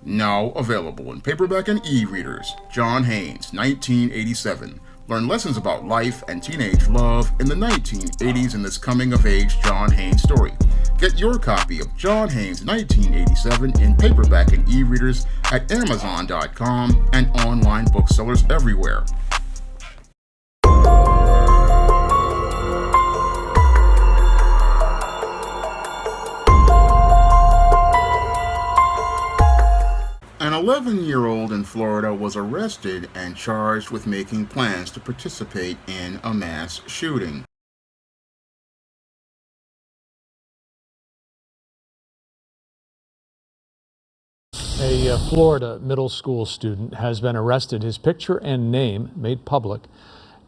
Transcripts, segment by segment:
Now available in paperback and e-readers. John Haynes, 1987. Learn lessons about life and teenage love in the 1980s in this coming-of-age John Haynes story. Get your copy of John Haynes 1987 in paperback and e-readers at Amazon.com and online booksellers everywhere. An 11-year-old in Florida was arrested and charged with making plans to participate in a mass shooting. A Florida middle school student has been arrested, his picture and name made public,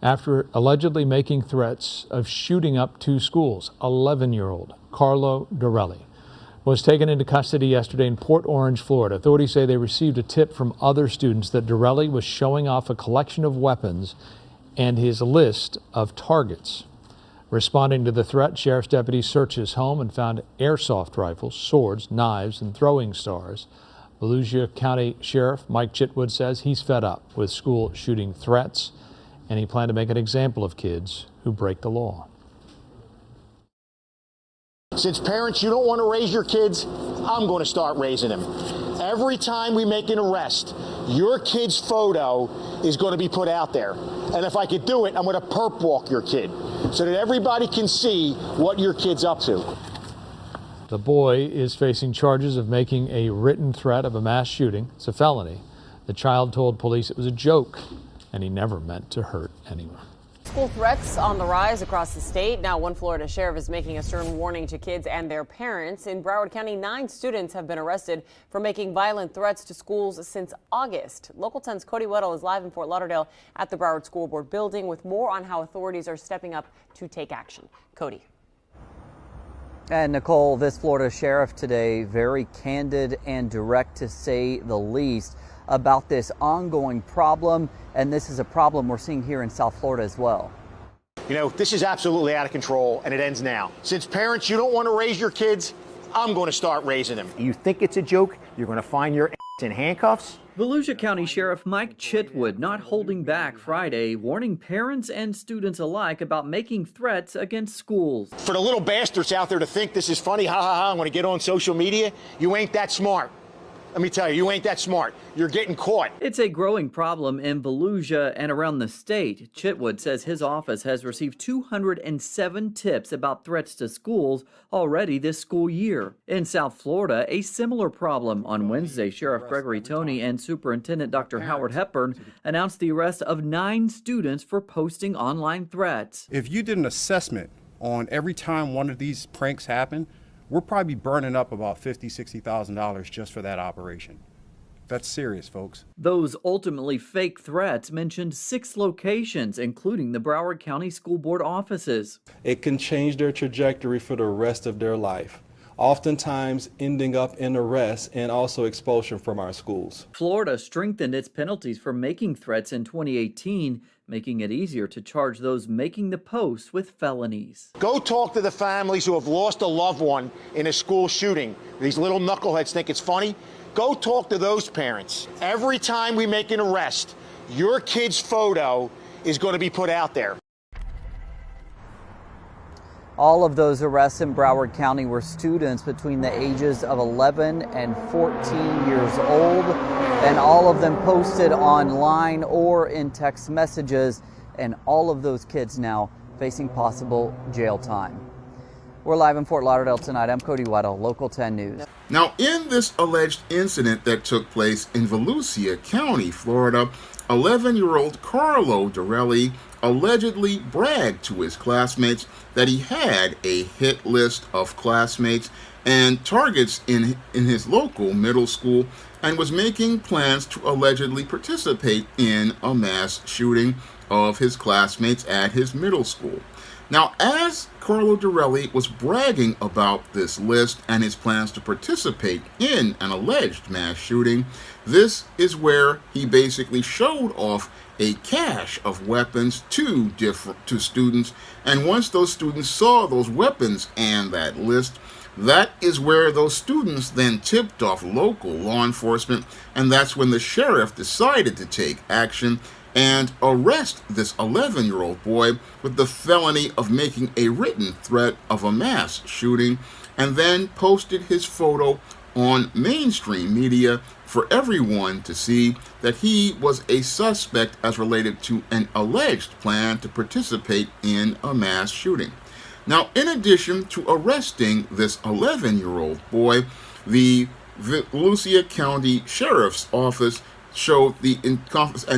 after allegedly making threats of shooting up two schools. 11-year-old Carlo Dorelli was taken into custody yesterday in Port Orange, Florida. Authorities say they received a tip from other students that Dorelli was showing off a collection of weapons and his list of targets. Responding to the threat, sheriff's deputies searched his home and found airsoft rifles, swords, knives, and throwing stars. Volusia County Sheriff Mike Chitwood says he's fed up with school shooting threats, and he planned to make an example of kids who break the law. Since parents, you don't want to raise your kids, I'm going to start raising them. Every time we make an arrest, your kid's photo is going to be put out there. And if I could do it, I'm going to perp walk your kid so that everybody can see what your kid's up to. The boy is facing charges of making a written threat of a mass shooting. It's a felony. The child told police it was a joke, and he never meant to hurt anyone. School threats on the rise across the state. Now, one Florida sheriff is making a stern warning to kids and their parents. In Broward County, 9 students have been arrested for making violent threats to schools since August. Local 10's Cody Weddle is live in Fort Lauderdale at the Broward School Board building with more on how authorities are stepping up to take action. Cody. And Nicole, this Florida sheriff today, very candid and direct to say the least about this ongoing problem. And this is a problem we're seeing here in South Florida as well. You know, this is absolutely out of control, and it ends now. Since parents, you don't want to raise your kids, I'm going to start raising them. You think it's a joke, you're going to find your in handcuffs? Volusia County Sheriff Mike Chitwood not holding back Friday, warning parents and students alike about making threats against schools. For the little bastards out there to think this is funny, ha ha ha, I'm going to get on social media, you ain't that smart. Let me tell you, you ain't that smart. You're getting caught. It's a growing problem in Volusia and around the state. Chitwood says his office has received 207 tips about threats to schools already this school year. In South Florida, a similar problem. On Wednesday, Sheriff Gregory Toney and Superintendent Dr. Howard Hepburn announced the arrest of 9 students for posting online threats. If you did an assessment on every time one of these pranks happen, we're probably burning up about $50,000, $60,000 just for that operation. That's serious, folks. Those ultimately fake threats mentioned 6 locations, including the Broward County School Board offices. It can change their trajectory for the rest of their life, oftentimes ending up in arrest and also expulsion from our schools. Florida strengthened its penalties for making threats in 2018, making it easier to charge those making the posts with felonies. Go talk to the families who have lost a loved one in a school shooting. These little knuckleheads think it's funny. Go talk to those parents. Every time we make an arrest, your kid's photo is going to be put out there. All of those arrests in Broward County were students between the ages of 11 and 14 years old, and all of them posted online or in text messages, and all of those kids now facing possible jail time. We're live in Fort Lauderdale tonight. I'm Cody Weddle, Local 10 News. Now, in this alleged incident that took place in Volusia County, Florida, 11-year-old Carlo Dorelli allegedly bragged to his classmates that he had a hit list of classmates and targets in his local middle school and was making plans to allegedly participate in a mass shooting of his classmates at his middle school. Now, as Carlo Dorelli was bragging about this list and his plans to participate in an alleged mass shooting, this is where he basically showed off a cache of weapons to students. And once those students saw those weapons and that list, that is where those students then tipped off local law enforcement, and that's when the sheriff decided to take action and arrest this 11-year-old boy with the felony of making a written threat of a mass shooting, and then posted his photo on mainstream media for everyone to see that he was a suspect as related to an alleged plan to participate in a mass shooting. Now, in addition to arresting this 11-year-old boy, the Volusia County Sheriff's Office showed and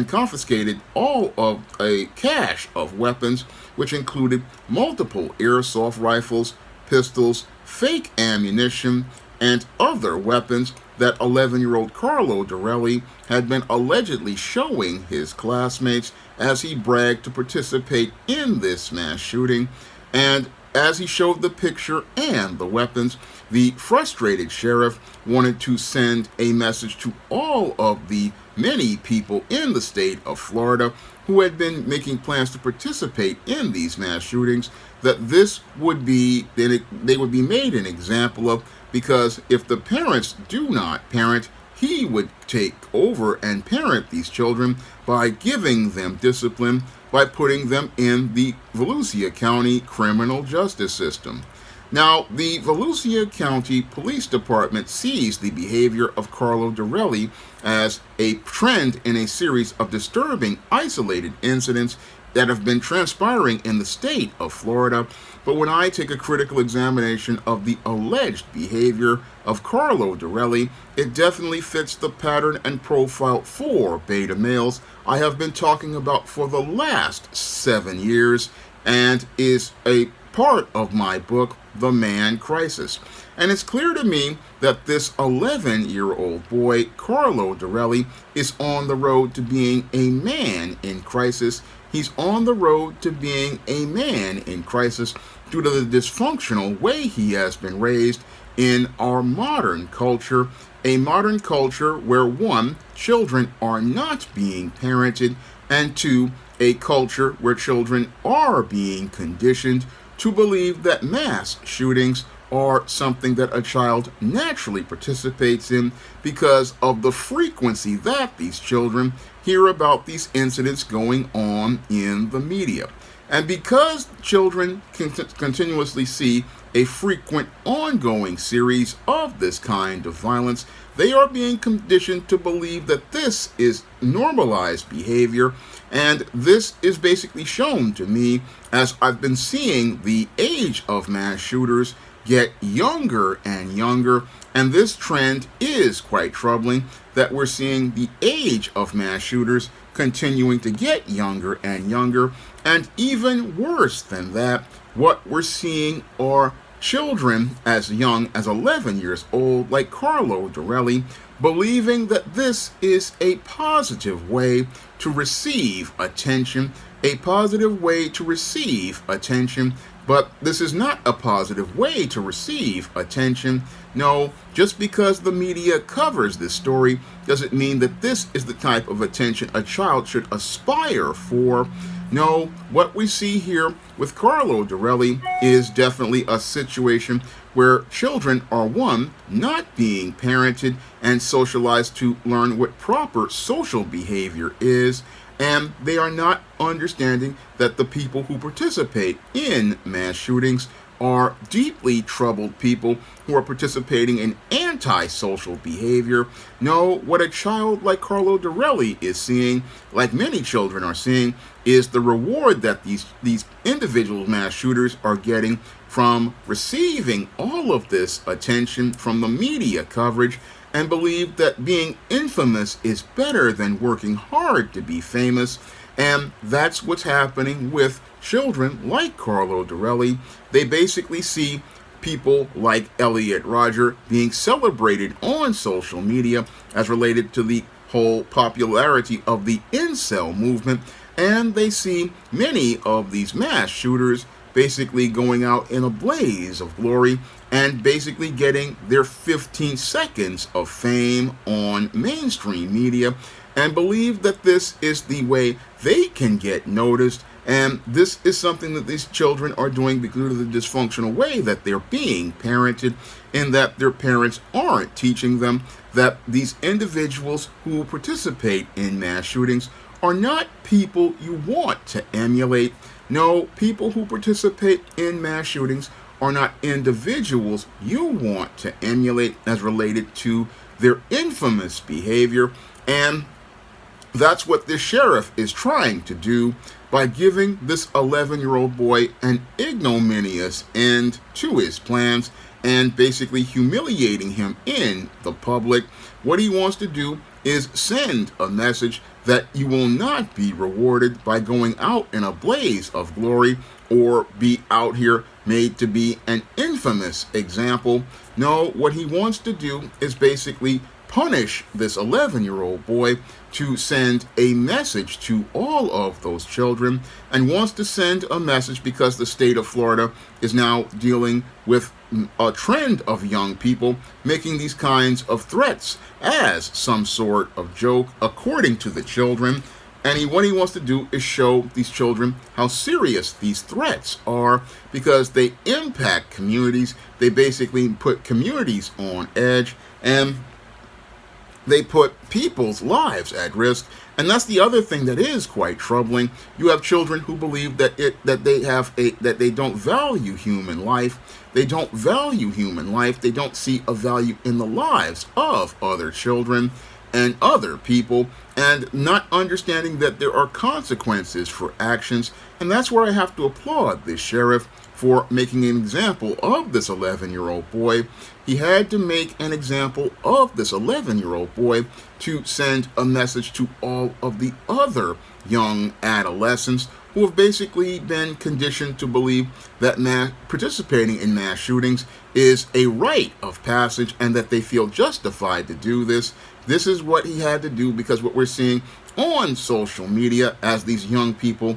confiscated all of a cache of weapons, which included multiple airsoft rifles, pistols, fake ammunition, and other weapons that 11-year-old Carlo Dorelli had been allegedly showing his classmates as he bragged to participate in this mass shooting. And as he showed the picture and the weapons, the frustrated sheriff wanted to send a message to all of the many people in the state of Florida who had been making plans to participate in these mass shootings that this would be, they would be made an example of, because if the parents do not parent, he would take over and parent these children by giving them discipline, by putting them in the Volusia County criminal justice system. Now, the Volusia County Police Department sees the behavior of Carlo Dorelli as a trend in a series of disturbing, isolated incidents that have been transpiring in the state of Florida. But when I take a critical examination of the alleged behavior of Carlo Dorelli, it definitely fits the pattern and profile for beta males I have been talking about for the last 7 years, and is a part of my book, The Man Crisis. And it's clear to me that this 11-year-old boy, Carlo Dorelli, is on the road to being a man in crisis. He's on the road to being a man in crisis due to the dysfunctional way he has been raised in our modern culture, a modern culture where, one, children are not being parented, and two, a culture where children are being conditioned to believe that mass shootings are something that a child naturally participates in because of the frequency that these children hear about these incidents going on in the media. And because children continuously see a frequent ongoing series of this kind of violence, they are being conditioned to believe that this is normalized behavior. And this is basically shown to me as I've been seeing the age of mass shooters get younger and younger. And this trend is quite troubling, that we're seeing the age of mass shooters continuing to get younger and younger. And even worse than that, what we're seeing are children as young as 11 years old, like Carlo Dorelli, believing that this is a positive way to receive attention, a positive way to receive attention. But this is not a positive way to receive attention. No, just because the media covers this story doesn't mean that this is the type of attention a child should aspire for. No, what we see here with Carlo Dorelli is definitely a situation where children are, one, not being parented and socialized to learn what proper social behavior is, and they are not understanding that the people who participate in mass shootings are deeply troubled people who are participating in antisocial behavior. No, what a child like Carlo Dorelli is seeing, like many children are seeing, is the reward that these individual mass shooters are getting from receiving all of this attention from the media coverage, and believe that being infamous is better than working hard to be famous. And that's what's happening with children like Carlo Dorelli. They basically see people like Elliot Rodger being celebrated on social media as related to the whole popularity of the incel movement, and they see many of these mass shooters basically going out in a blaze of glory and basically getting their 15 seconds of fame on mainstream media, and believe that this is the way they can get noticed And this is something that these children are doing because of the dysfunctional way that they're being parented, in that their parents aren't teaching them that these individuals who participate in mass shootings are not people you want to emulate. No, people who participate in mass shootings are not individuals you want to emulate as related to their infamous behavior. And that's what this sheriff is trying to do by giving this 11-year-old boy an ignominious end to his plans and basically humiliating him in the public. What he wants to do is send a message that you will not be rewarded by going out in a blaze of glory or be out here made to be an infamous example. No, what he wants to do is basically punish this 11-year-old boy, to send a message to all of those children, and wants to send a message because the state of Florida is now dealing with a trend of young people making these kinds of threats as some sort of joke, according to the children. And what he wants to do is show these children how serious these threats are, because they impact communities. They basically put communities on edge, and they put people's lives at risk. And that's the other thing that is quite troubling. You have children who believe that they don't value human life. They don't value human life. They don't see a value in the lives of other children and other people, and not understanding that there are consequences for actions. And that's where I have to applaud this sheriff for making an example of this 11-year-old boy. He had to make an example of this 11-year-old boy to send a message to all of the other young adolescents who have basically been conditioned to believe that participating in mass shootings is a rite of passage and that they feel justified to do this. This is what he had to do, because what we're seeing on social media as these young people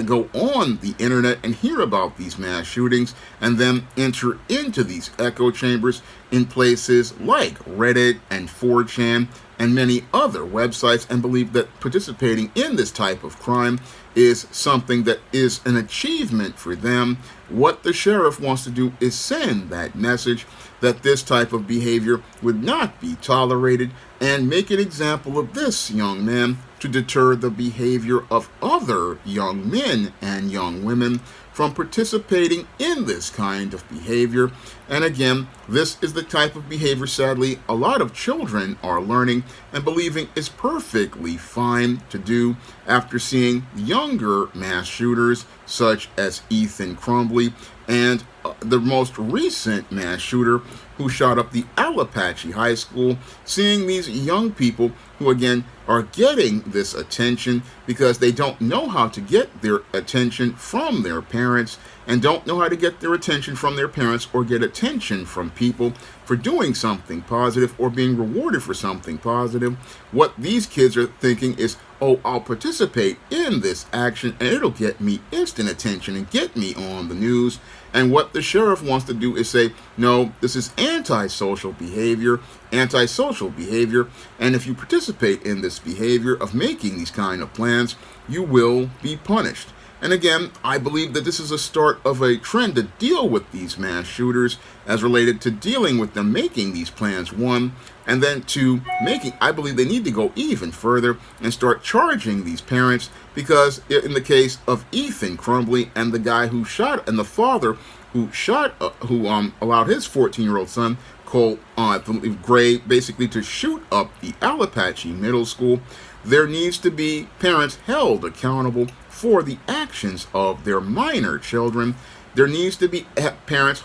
go on the internet and hear about these mass shootings and then enter into these echo chambers in places like Reddit and 4chan and many other websites, and believe that participating in this type of crime is something that is an achievement for them. What the sheriff wants to do is send that message that this type of behavior would not be tolerated, and make an example of this young man to deter the behavior of other young men and young women from participating in this kind of behavior. And again, this is the type of behavior, sadly, a lot of children are learning and believing is perfectly fine to do after seeing younger mass shooters such as Ethan Crumbley and the most recent mass shooter who shot up the Alapache High School. Seeing these young people who, again, are getting this attention because they don't know how to get their attention from their parents, and don't know how to get their attention from their parents or get attention from people for doing something positive or being rewarded for something positive. What these kids are thinking is, oh, I'll participate in this action and it'll get me instant attention and get me on the news. And what the sheriff wants to do is say, no, this is antisocial behavior, and if you participate in this behavior of making these kind of plans, you will be punished. And again, I believe that this is a start of a trend to deal with these mass shooters as related to dealing with them making these plans, one, and then two, I believe they need to go even further and start charging these parents, because in the case of Ethan Crumbley and the guy who shot, and the father who shot, who allowed his 14-year-old son, Cole Gray, basically to shoot up the Alapache Middle School, there needs to be parents held accountable for the actions of their minor children. There needs to be parents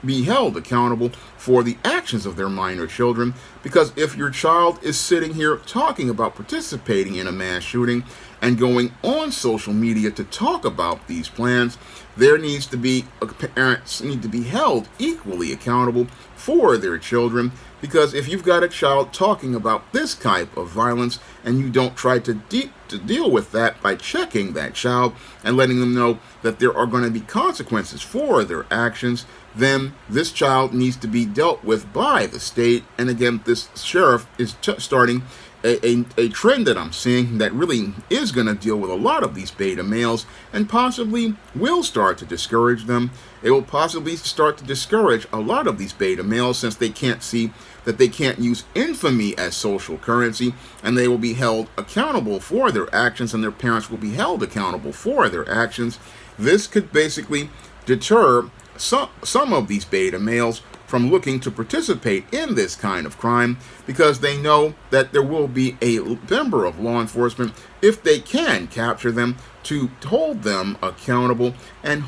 be held accountable for the actions of their minor children, because if your child is sitting here talking about participating in a mass shooting and going on social media to talk about these plans, parents need to be held equally accountable for their children. Because if you've got a child talking about this type of violence and you don't try to deal with that by checking that child and letting them know that there are going to be consequences for their actions, then this child needs to be dealt with by the state. And again, this sheriff is starting a trend that I'm seeing that really is going to deal with a lot of these beta males and possibly will start to discourage them. It will possibly start to discourage a lot of these beta males since they can't see that they can't use infamy as social currency, and they will be held accountable for their actions, and their parents will be held accountable for their actions. This could basically deter some of these beta males from looking to participate in this kind of crime because they know that there will be a member of law enforcement, if they can capture them, to hold them accountable and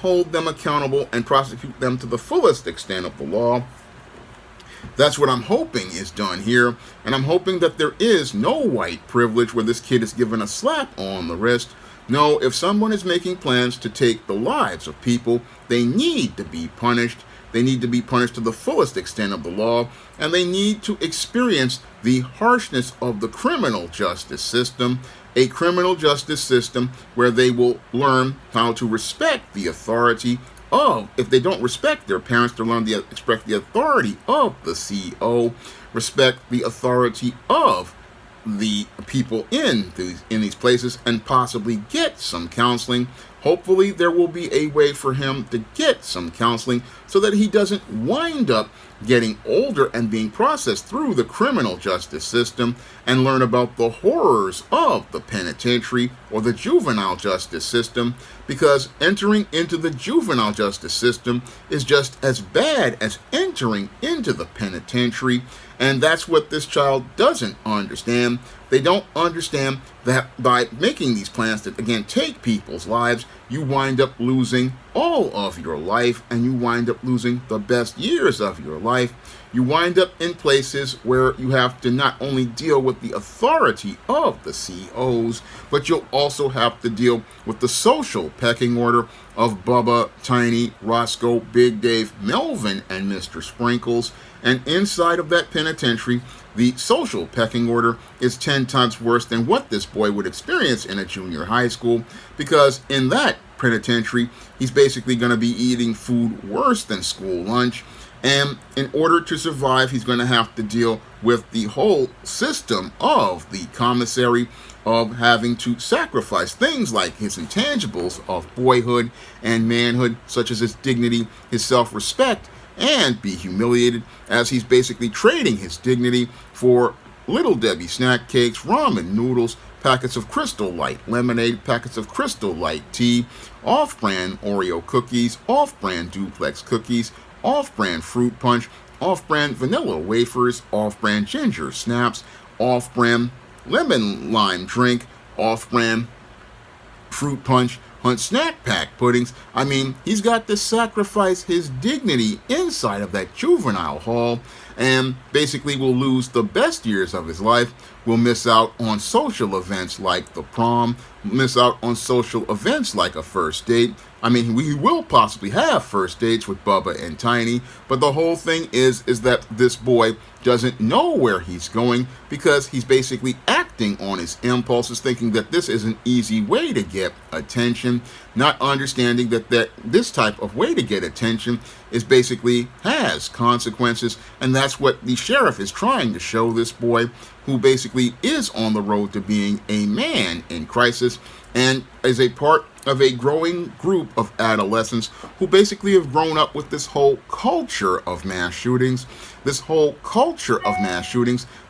prosecute them to the fullest extent of the law. That's what I'm hoping is done here, and I'm hoping that there is no white privilege where this kid is given a slap on the wrist. No, if someone is making plans to take the lives of people, they need to be punished. They need to be punished to the fullest extent of the law, and they need to experience the harshness of the criminal justice system, a criminal justice system where they will learn how to respect the authority of, if they don't respect their parents, to learn to respect the authority of the CO, respect the authority of the people in these places, and possibly get some counseling. Hopefully there will be a way for him to get some counseling so that he doesn't wind up getting older and being processed through the criminal justice system and learn about the horrors of the penitentiary or the juvenile justice system, because entering into the juvenile justice system is just as bad as entering into the penitentiary. And that's what this child doesn't understand. They don't understand that by making these plans that, again, take people's lives, you wind up losing all of your life, and you wind up losing the best years of your life. You wind up in places where you have to not only deal with the authority of the COs, but you'll also have to deal with the social pecking order of Bubba, Tiny, Roscoe, Big Dave, Melvin, and Mr. Sprinkles. And inside of that penitentiary, the social pecking order is 10 times worse than what this boy would experience in a junior high school, because in that penitentiary, he's basically going to be eating food worse than school lunch. And in order to survive, he's going to have to deal with the whole system of the commissary, of having to sacrifice things like his intangibles of boyhood and manhood, such as his dignity, his self-respect, and be humiliated as he's basically trading his dignity for Little Debbie snack cakes, ramen noodles, packets of Crystal Light lemonade, packets of Crystal Light tea, off-brand Oreo cookies, off-brand duplex cookies, off-brand fruit punch, off-brand vanilla wafers, off-brand ginger snaps, off-brand lemon lime drink, off-brand fruit punch, Hunt snack pack puddings. I mean, he's got to sacrifice his dignity inside of that juvenile hall, and basically will lose the best years of his life, will miss out on social events like the prom, miss out on social events like a first date. I mean, we will possibly have first dates with Bubba and Tiny, but the whole thing is that this boy doesn't know where he's going because he's basically acting on his impulses, thinking that this is an easy way to get attention, not understanding that this type of way to get attention is basically has consequences, and that's what the sheriff is trying to show this boy, who basically is on the road to being a man in crisis and is a part of a growing group of adolescents who basically have grown up with this whole culture of mass shootings,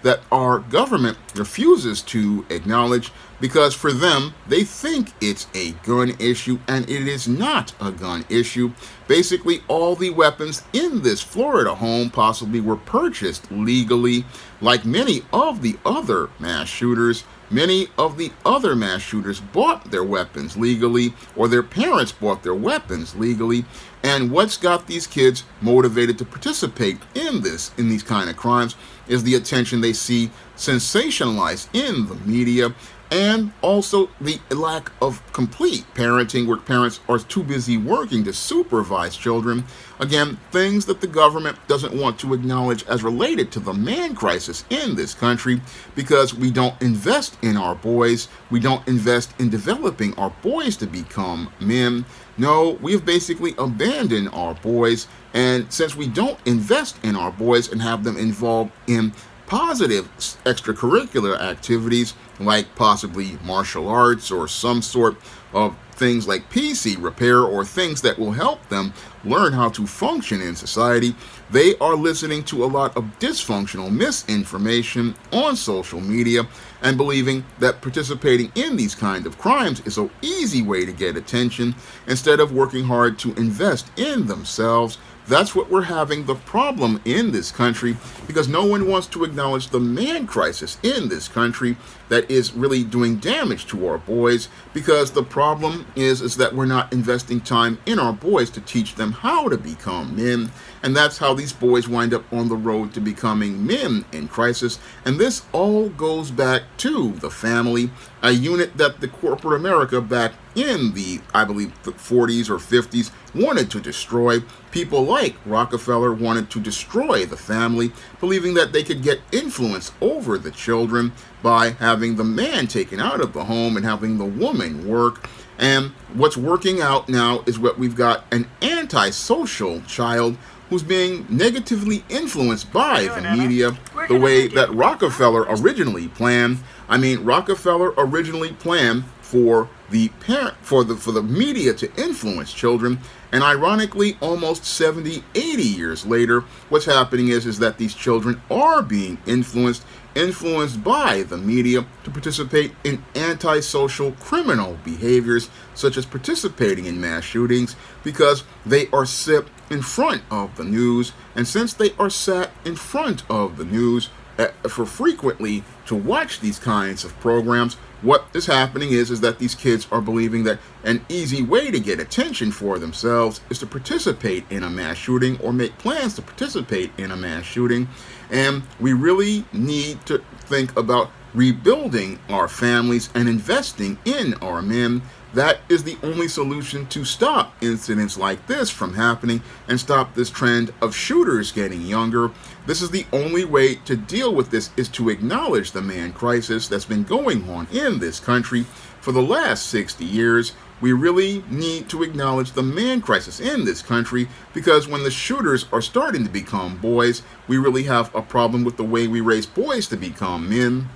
that our government refuses to acknowledge, because for them, they think it's a gun issue, and it is not a gun issue. Basically, all the weapons in this Florida home possibly were purchased legally, like many of the other mass shooters. Many of the other mass shooters bought their weapons legally, or their parents bought their weapons legally. And what's got these kids motivated to participate in these kind of crimes, is the attention they see sensationalized in the media, and also the lack of complete parenting, where parents are too busy working to supervise children. Again, things that the government doesn't want to acknowledge as related to the man crisis in this country, because we don't invest in our boys. We don't invest in developing our boys to become men. No, we've basically abandoned our boys. And since we don't invest in our boys and have them involved in positive extracurricular activities like possibly martial arts or some sort of things like PC repair or things that will help them learn how to function in society, they are listening to a lot of dysfunctional misinformation on social media and believing that participating in these kind of crimes is an easy way to get attention instead of working hard to invest in themselves. That's what we're having the problem in this country, because no one wants to acknowledge the man crisis in this country that is really doing damage to our boys, because the problem is that we're not investing time in our boys to teach them how to become men, and that's how these boys wind up on the road to becoming men in crisis. And this all goes back to the family, a unit that the corporate America back in the, I believe, the 40s or 50s wanted to destroy. People like Rockefeller wanted to destroy the family, believing that they could get influence over the children by having the man taken out of the home and having the woman work. And what's working out now is what we've got: an antisocial child who's being negatively influenced by the media the way that Rockefeller originally planned. I mean, Rockefeller originally planned for the media to influence children, and ironically, almost 70, 80 years later, what's happening is that these children are being influenced by the media to participate in antisocial criminal behaviors, such as participating in mass shootings, because they are set in front of the news. And since they are sat in front of the news for frequently to watch these kinds of programs, what is happening is that these kids are believing that an easy way to get attention for themselves is to participate in a mass shooting or make plans to participate in a mass shooting. And we really need to think about rebuilding our families and investing in our men. That is the only solution to stop incidents like this from happening and stop this trend of shooters getting younger. This is the only way to deal with this, is to acknowledge the man crisis that's been going on in this country for the last 60 years. We really need to acknowledge the man crisis in this country, because when the shooters are starting to become boys, we really have a problem with the way we raise boys to become men.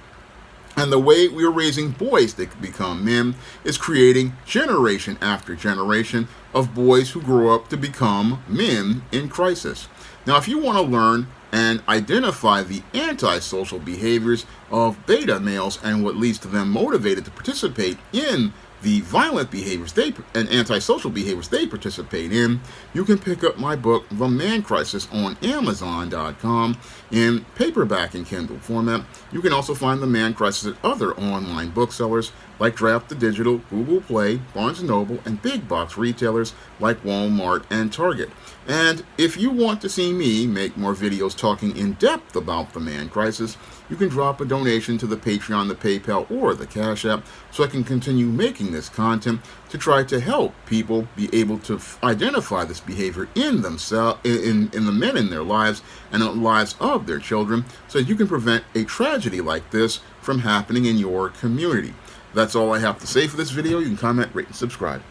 And the way we're raising boys to become men is creating generation after generation of boys who grow up to become men in crisis. Now, if you want to learn and identify the antisocial behaviors of beta males and what leads to them motivated to participate in the violent behaviors and antisocial behaviors they participate in, you can pick up my book, The Man Crisis, on Amazon.com in paperback and Kindle format. You can also find The Man Crisis at other online booksellers like Draft the Digital, Google Play, Barnes & Noble, and big box retailers like Walmart and Target. And if you want to see me make more videos talking in depth about the man crisis, you can drop a donation to the Patreon, the PayPal, or the Cash App so I can continue making this content to try to help people be able to identify this behavior in themselves, in the men in their lives and in the lives of their children, so that you can prevent a tragedy like this from happening in your community. That's all I have to say for this video. You can comment, rate, and subscribe.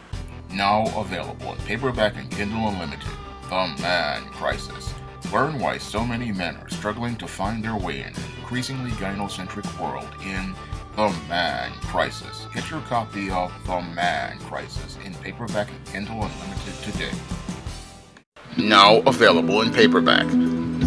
Now available in paperback and Kindle Unlimited, The Man Crisis. Learn why so many men are struggling to find their way in an increasingly gynocentric world in The Man Crisis. Get your copy of The Man Crisis in paperback and Kindle Unlimited today. Now available in paperback.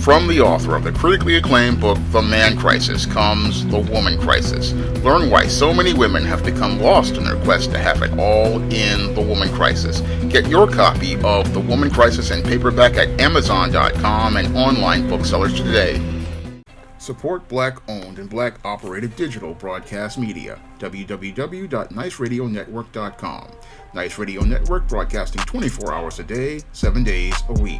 From the author of the critically acclaimed book, The Man Crisis, comes The Woman Crisis. Learn why so many women have become lost in their quest to have it all in The Woman Crisis. Get your copy of The Woman Crisis in paperback at Amazon.com and online booksellers today. Support Black-owned and Black-operated digital broadcast media. www.niceradionetwork.com. Nice Radio Network, broadcasting 24 hours a day, 7 days a week.